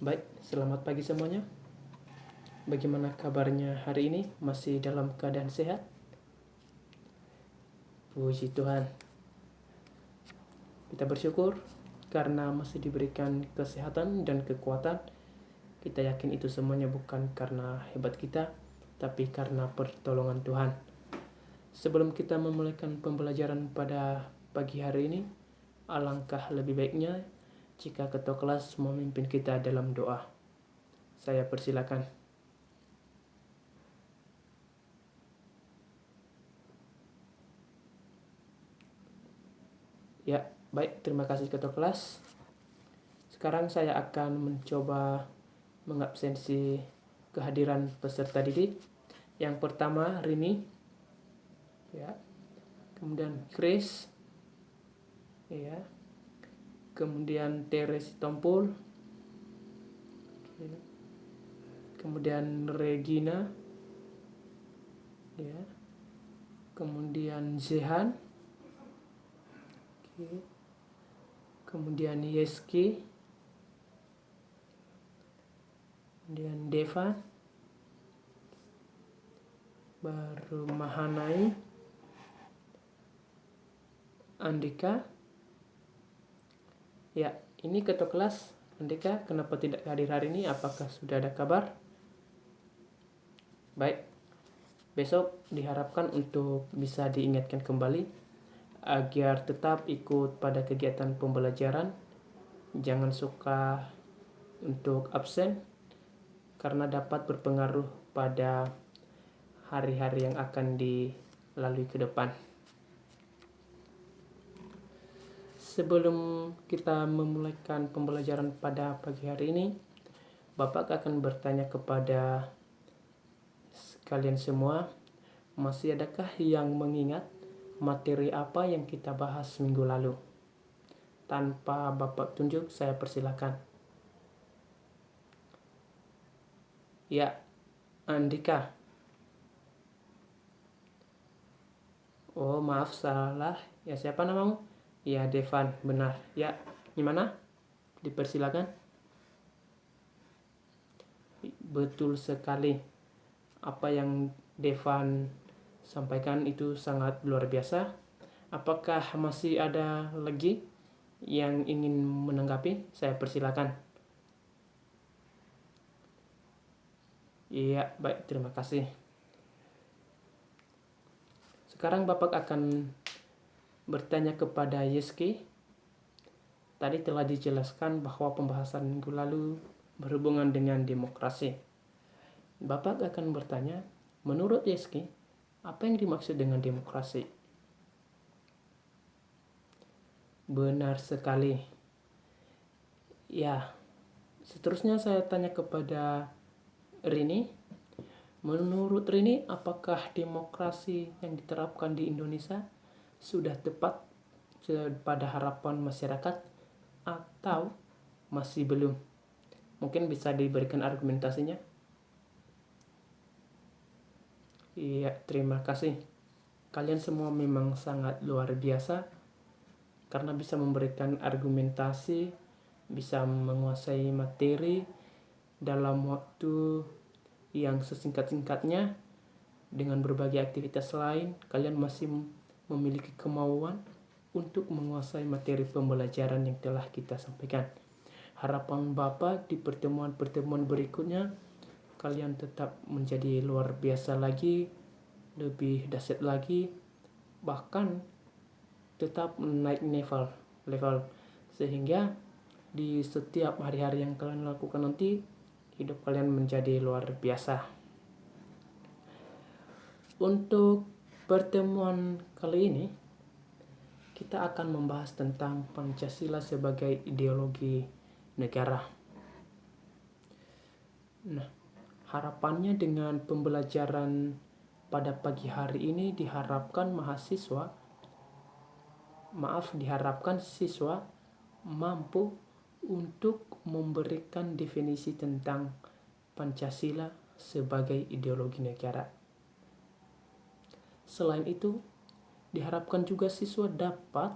Baik, selamat pagi semuanya. Bagaimana kabarnya hari ini? Masih dalam keadaan sehat? Puji Tuhan. Kita bersyukur karena masih diberikan kesehatan dan kekuatan. Kita yakin itu semuanya bukan karena hebat kita, tapi karena pertolongan Tuhan. Sebelum kita memulaikan pembelajaran pada pagi hari ini, alangkah lebih baiknya jika ketua kelas memimpin kita dalam doa. Saya persilakan. Ya, baik, terima kasih ketua kelas. Sekarang saya akan mencoba mengabsensi kehadiran peserta didik. Yang pertama Rini, ya. Kemudian Chris, ya. Kemudian Teres Tompul, ya. Kemudian Regina, ya. Kemudian Zehan, oke. Kemudian Yeski, kemudian Deva, baru Mahanai, Andika. Ya, ini ketua kelas. Andika, kenapa tidak hadir hari ini? Apakah sudah ada kabar? Baik, besok diharapkan untuk bisa diingatkan kembali agar tetap ikut pada kegiatan pembelajaran. Jangan suka untuk absen karena dapat berpengaruh pada hari-hari yang akan dilalui ke depan. Sebelum kita memulaikan pembelajaran pada pagi hari ini, Bapak akan bertanya kepada kalian semua, masih adakah yang mengingat materi apa yang kita bahas minggu lalu? Tanpa Bapak tunjuk, saya persilakan. Ya, Andika. Oh, maaf, salah. Ya, siapa namamu? Ya, Devan, benar. Ya, gimana? Dipersilakan. Betul sekali. Apa yang Devan sampaikan itu sangat luar biasa. Apakah masih ada lagi yang ingin menanggapi? Saya persilakan. Iya, baik, terima kasih. Sekarang Bapak akan bertanya kepada Yeski. Tadi telah dijelaskan bahwa pembahasan minggu lalu berhubungan dengan demokrasi. Bapak akan bertanya, menurut Yeski, apa yang dimaksud dengan demokrasi? Benar sekali. Ya, seterusnya saya tanya kepada Rini. Menurut Rini, apakah demokrasi yang diterapkan di Indonesia sudah tepat pada harapan masyarakat atau masih belum? Mungkin bisa diberikan argumentasinya. Iya, terima kasih. Kalian semua memang sangat luar biasa karena bisa memberikan argumentasi, bisa menguasai materi dalam waktu yang sesingkat-singkatnya. Dengan berbagai aktivitas lain, kalian masih memiliki kemauan untuk menguasai materi pembelajaran yang telah kita sampaikan. Harapan Bapak di pertemuan-pertemuan berikutnya, kalian tetap menjadi luar biasa lagi, lebih dahsyat lagi, bahkan tetap naik level sehingga di setiap hari-hari yang kalian lakukan nanti, hidup kalian menjadi luar biasa. Untuk pertemuan kali ini, kita akan membahas tentang Pancasila sebagai ideologi negara. Nah, harapannya dengan pembelajaran pada pagi hari ini diharapkan siswa mampu untuk memberikan definisi tentang Pancasila sebagai ideologi negara. Selain itu, diharapkan juga siswa dapat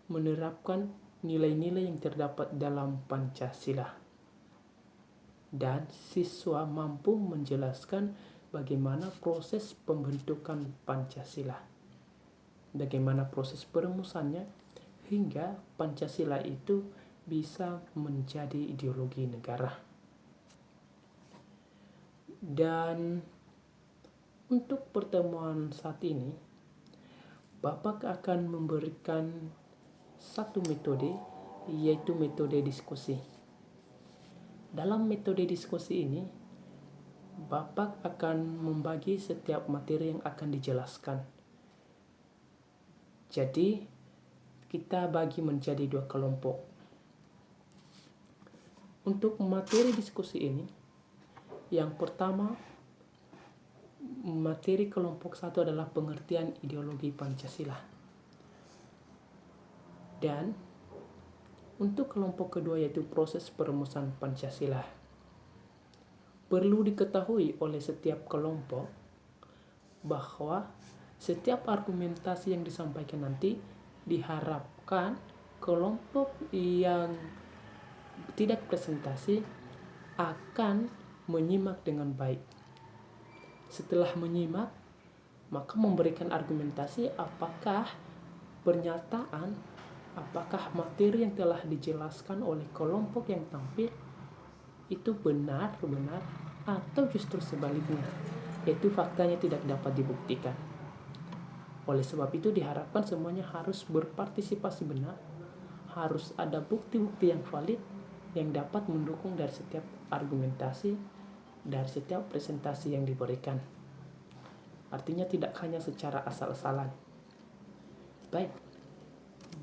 menerapkan nilai-nilai yang terdapat dalam Pancasila. dan siswa mampu menjelaskan bagaimana proses pembentukan Pancasila, bagaimana proses perumusannya, hingga Pancasila itu bisa menjadi ideologi negara. Dan untuk pertemuan saat ini, Bapak akan memberikan satu metode, yaitu metode diskusi. Dalam metode diskusi ini, Bapak akan membagi setiap materi yang akan dijelaskan. Jadi, kita bagi menjadi 2 kelompok. Untuk materi diskusi ini, yang pertama, materi kelompok 1 adalah pengertian ideologi Pancasila. Dan untuk kelompok kedua yaitu proses perumusan Pancasila. Perlu diketahui oleh setiap kelompok bahwa setiap argumentasi yang disampaikan nanti diharapkan kelompok yang tidak presentasi akan menyimak dengan baik. Setelah menyimak, maka memberikan argumentasi apakah pernyataan, apakah materi yang telah dijelaskan oleh kelompok yang tampil itu benar atau justru sebaliknya, yaitu faktanya tidak dapat dibuktikan. Oleh sebab itu diharapkan semuanya harus berpartisipasi benar, harus ada bukti-bukti yang valid yang dapat mendukung dari setiap argumentasi, dari setiap presentasi yang diberikan. Artinya tidak hanya secara asal-asalan. Baik,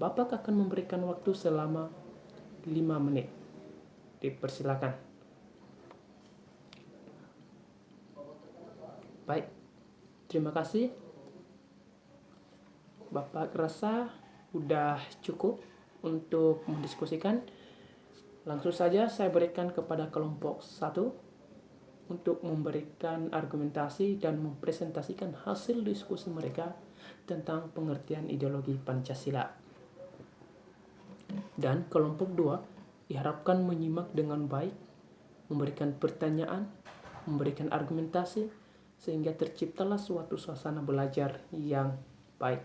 Bapak akan memberikan waktu selama 5 menit. Dipersilakan. Baik, terima kasih. Bapak rasa udah cukup untuk mendiskusikan. Langsung saja saya berikan kepada kelompok 1 untuk memberikan argumentasi dan mempresentasikan hasil diskusi mereka tentang pengertian ideologi Pancasila. Dan kelompok 2 diharapkan menyimak dengan baik, memberikan pertanyaan, memberikan argumentasi, sehingga terciptalah suatu suasana belajar yang baik.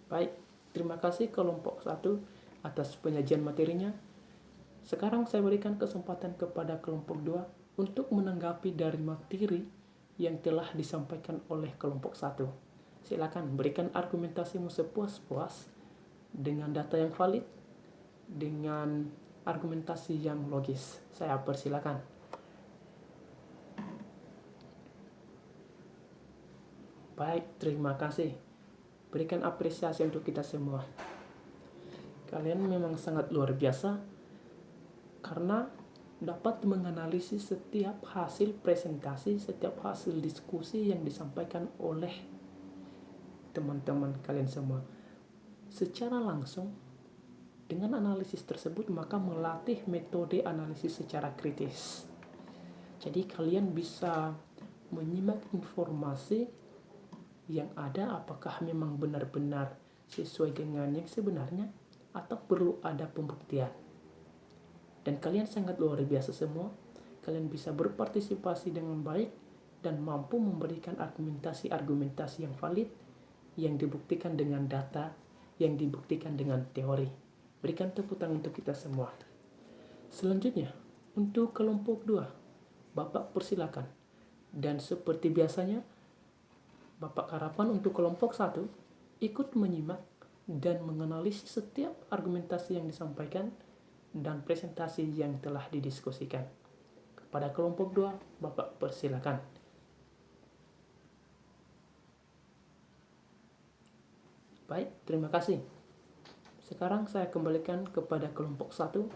Baik, terima kasih kelompok 1 atas penyajian materinya. Sekarang saya berikan kesempatan kepada kelompok 2 untuk menanggapi dari materi yang telah disampaikan oleh kelompok 1. Silakan berikan argumentasimu sepuas-puas dengan data yang valid, dengan argumentasi yang logis. Saya persilakan. Baik, terima kasih. Berikan apresiasi untuk kita semua. Kalian memang sangat luar biasa karena dapat menganalisis setiap hasil presentasi, setiap hasil diskusi yang disampaikan oleh teman-teman kalian semua. Secara langsung, dengan analisis tersebut maka melatih metode analisis secara kritis. Jadi kalian bisa menyimak informasi yang ada apakah memang benar-benar sesuai dengan yang sebenarnya atau perlu ada pembuktian. Dan kalian sangat luar biasa semua. Kalian bisa berpartisipasi dengan baik dan mampu memberikan argumentasi-argumentasi yang valid, yang dibuktikan dengan data, yang dibuktikan dengan teori. Berikan tepuk tangan untuk kita semua. Selanjutnya, untuk kelompok 2, Bapak persilakan. Dan seperti biasanya, Bapak harapan untuk kelompok 1 ikut menyimak dan menganalisis setiap argumentasi yang disampaikan dan presentasi yang telah didiskusikan. Kepada kelompok 2, Bapak persilakan. Baik, terima kasih. Sekarang saya kembalikan kepada kelompok 1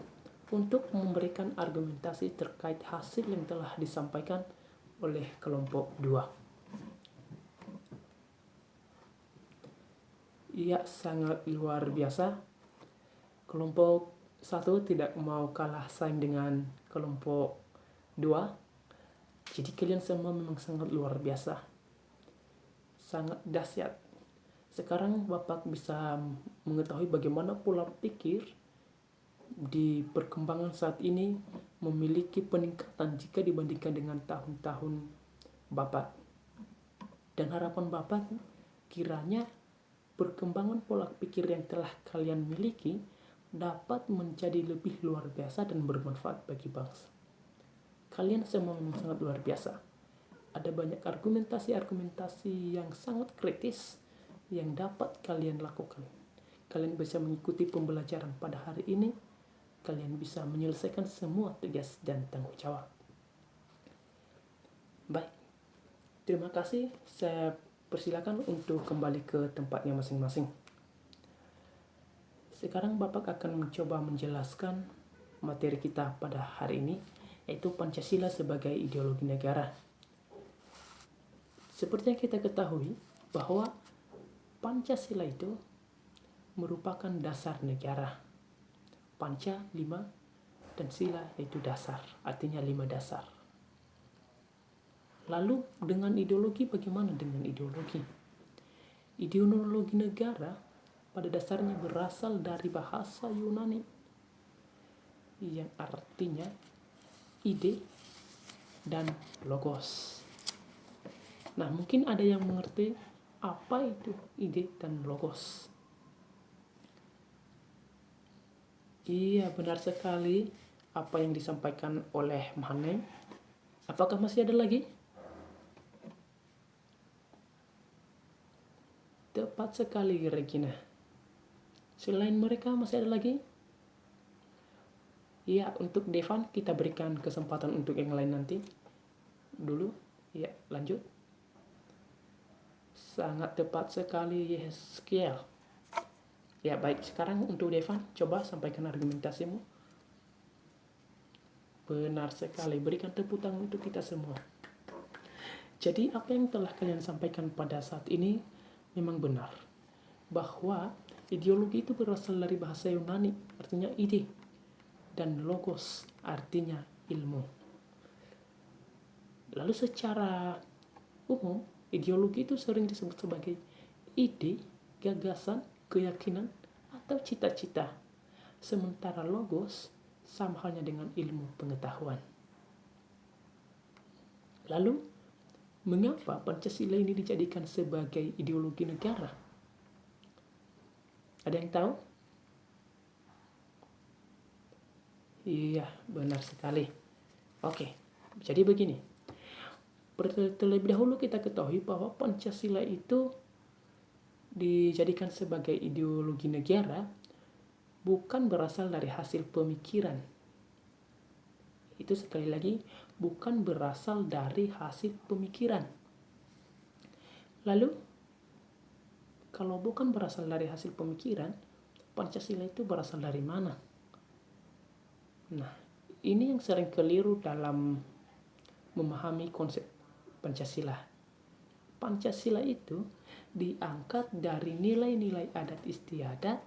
untuk memberikan argumentasi terkait hasil yang telah disampaikan oleh kelompok 2. Iya, sangat luar biasa. Kelompok 1 tidak mau kalah saing dengan kelompok 2. Jadi kalian semua memang sangat luar biasa. Sangat dahsyat. Sekarang Bapak bisa mengetahui bagaimana pola pikir di perkembangan saat ini memiliki peningkatan jika dibandingkan dengan tahun-tahun Bapak. Dan harapan Bapak kiranya perkembangan pola pikir yang telah kalian miliki dapat menjadi lebih luar biasa dan bermanfaat bagi bangsa. Kalian semua memang sangat luar biasa. Ada banyak argumentasi-argumentasi yang sangat kritis yang dapat kalian lakukan. Kalian bisa mengikuti pembelajaran pada hari ini. Kalian bisa menyelesaikan semua tugas dan tanggung jawab. Baik, terima kasih. Saya persilakan untuk kembali ke tempatnya masing-masing. Sekarang Bapak akan mencoba menjelaskan materi kita pada hari ini, yaitu Pancasila sebagai ideologi negara. Seperti yang kita ketahui bahwa Pancasila itu merupakan dasar negara. Panca 5 dan sila yaitu dasar, artinya 5 dasar. Lalu dengan ideologi, bagaimana dengan ideologi? Ideologi negara pada dasarnya berasal dari bahasa Yunani yang artinya ide dan logos. Nah, mungkin ada yang mengerti apa itu ide dan logos. Iya, benar sekali apa yang disampaikan oleh Maneng. Apakah masih ada lagi? Tepat sekali, Regina. Selain mereka masih ada lagi? Iya, untuk Devan kita berikan kesempatan untuk yang lain nanti. Dulu, ya lanjut. Sangat tepat sekali, Yeskiel. Ya baik, sekarang untuk Devan, coba sampaikan argumentasimu. Benar sekali, berikan tepuk tangan untuk kita semua. Jadi apa yang telah kalian sampaikan pada saat ini memang benar. Bahwa ideologi itu berasal dari bahasa Yunani, artinya ide. Dan logos, artinya ilmu. Lalu secara umum, ideologi itu sering disebut sebagai ide, gagasan, keyakinan, atau cita-cita. Sementara logos sama halnya dengan ilmu pengetahuan. Lalu, mengapa Pancasila ini dijadikan sebagai ideologi negara? Ada yang tahu? Iya, benar sekali. Oke, jadi begini. Terlebih dahulu kita ketahui bahwa Pancasila itu dijadikan sebagai ideologi negara bukan berasal dari hasil pemikiran. Itu sekali lagi, bukan berasal dari hasil pemikiran. Lalu, kalau bukan berasal dari hasil pemikiran, Pancasila itu berasal dari mana? Nah, ini yang sering keliru dalam memahami konsep Pancasila. Pancasila itu diangkat dari nilai-nilai adat istiadat,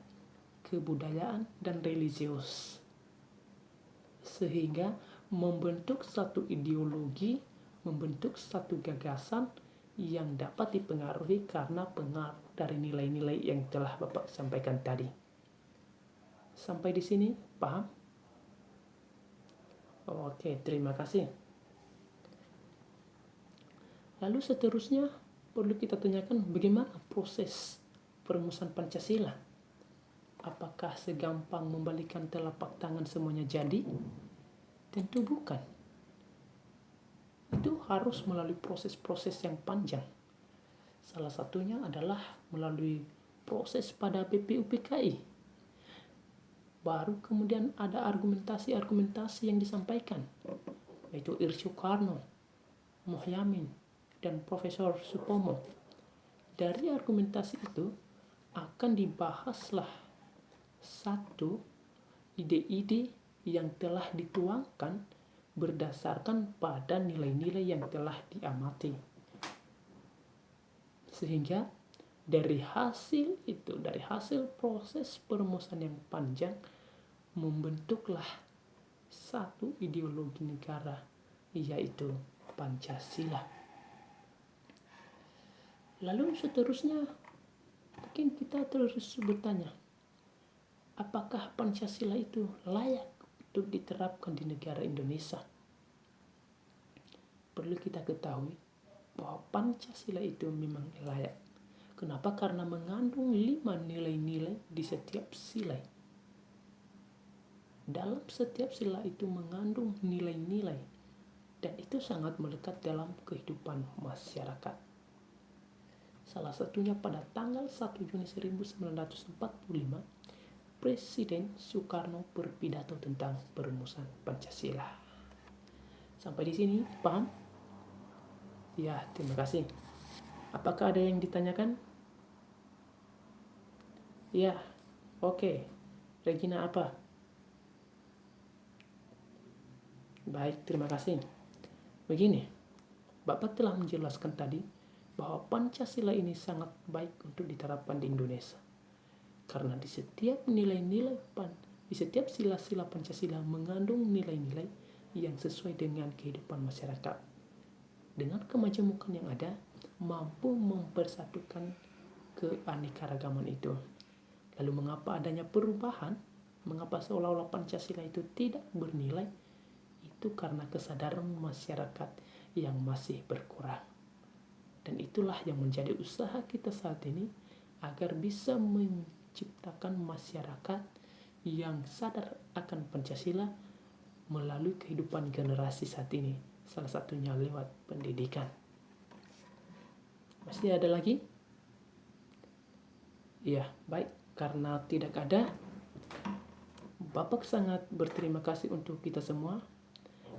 kebudayaan, dan religius. Sehingga membentuk satu ideologi, membentuk satu gagasan yang dapat dipengaruhi karena pengaruh dari nilai-nilai yang telah Bapak sampaikan tadi. Sampai di sini, paham? Oke, terima kasih. Lalu seterusnya perlu kita tanyakan bagaimana proses perumusan Pancasila. Apakah segampang membalikan telapak tangan semuanya jadi? Tentu bukan. Itu harus melalui proses-proses yang panjang. Salah satunya adalah melalui proses pada BPUPKI. Baru kemudian ada argumentasi-argumentasi yang disampaikan, yaitu Irsyad Soekarno, Muhyamin, dan Profesor Supomo. Dari argumentasi itu akan dibahaslah satu ide-ide yang telah dituangkan berdasarkan pada nilai-nilai yang telah diamati. Sehingga dari hasil itu, dari hasil proses perumusan yang panjang, membentuklah satu ideologi negara, yaitu Pancasila. Lalu seterusnya, mungkin kita terus bertanya, apakah Pancasila itu layak untuk diterapkan di negara Indonesia? Perlu kita ketahui bahwa Pancasila itu memang layak. Kenapa? Karena mengandung 5 nilai-nilai di setiap sila. Dalam setiap sila itu mengandung nilai-nilai, dan itu sangat melekat dalam kehidupan masyarakat. Salah satunya pada tanggal 1 Juni 1945, Presiden Soekarno berpidato tentang perumusan Pancasila. Sampai di sini, paham? Ya, terima kasih. Apakah ada yang ditanyakan? Ya, oke. Regina apa? Baik, terima kasih. Begini, Bapak telah menjelaskan tadi bahwa Pancasila ini sangat baik untuk diterapkan di Indonesia. Karena di setiap di setiap sila-sila Pancasila mengandung nilai-nilai yang sesuai dengan kehidupan masyarakat. Dengan kemajemukan yang ada, mampu mempersatukan keanekaragaman itu. Lalu mengapa adanya perubahan? Mengapa seolah-olah Pancasila itu tidak bernilai? Itu karena kesadaran masyarakat yang masih berkurang. Dan itulah yang menjadi usaha kita saat ini agar bisa menciptakan masyarakat yang sadar akan Pancasila melalui kehidupan generasi saat ini. Salah satunya lewat pendidikan. Masih ada lagi? Ya, baik. Karena tidak ada, Bapak sangat berterima kasih untuk kita semua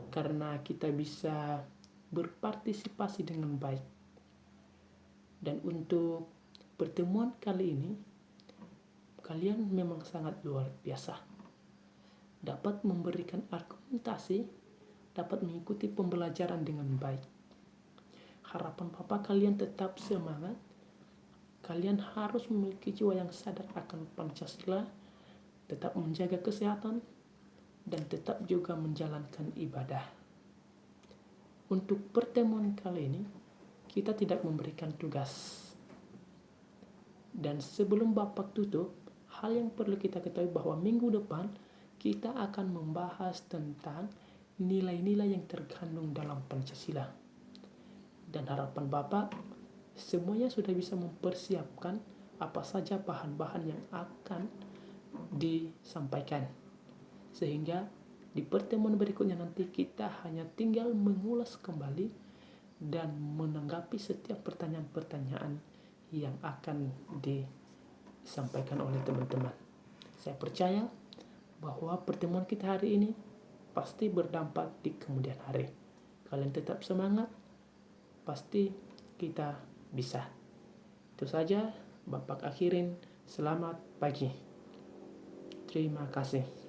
karena kita bisa berpartisipasi dengan baik. Dan untuk pertemuan kali ini, kalian memang sangat luar biasa. Dapat memberikan argumentasi, dapat mengikuti pembelajaran dengan baik. Harapan Bapak kalian tetap semangat. Kalian harus memiliki jiwa yang sadar akan Pancasila, tetap menjaga kesehatan, dan tetap juga menjalankan ibadah. Untuk pertemuan kali ini, kita tidak memberikan tugas. Dan sebelum Bapak tutup, hal yang perlu kita ketahui bahwa minggu depan kita akan membahas tentang nilai-nilai yang terkandung dalam Pancasila. Dan harapan Bapak, semuanya sudah bisa mempersiapkan apa saja bahan-bahan yang akan disampaikan. Sehingga di pertemuan berikutnya nanti kita hanya tinggal mengulas kembali dan menanggapi setiap pertanyaan-pertanyaan yang akan disampaikan oleh teman-teman. Saya percaya bahwa pertemuan kita hari ini pasti berdampak di kemudian hari. Kalian tetap semangat, pasti kita bisa. Itu saja, Bapak akhirin. Selamat pagi. Terima kasih.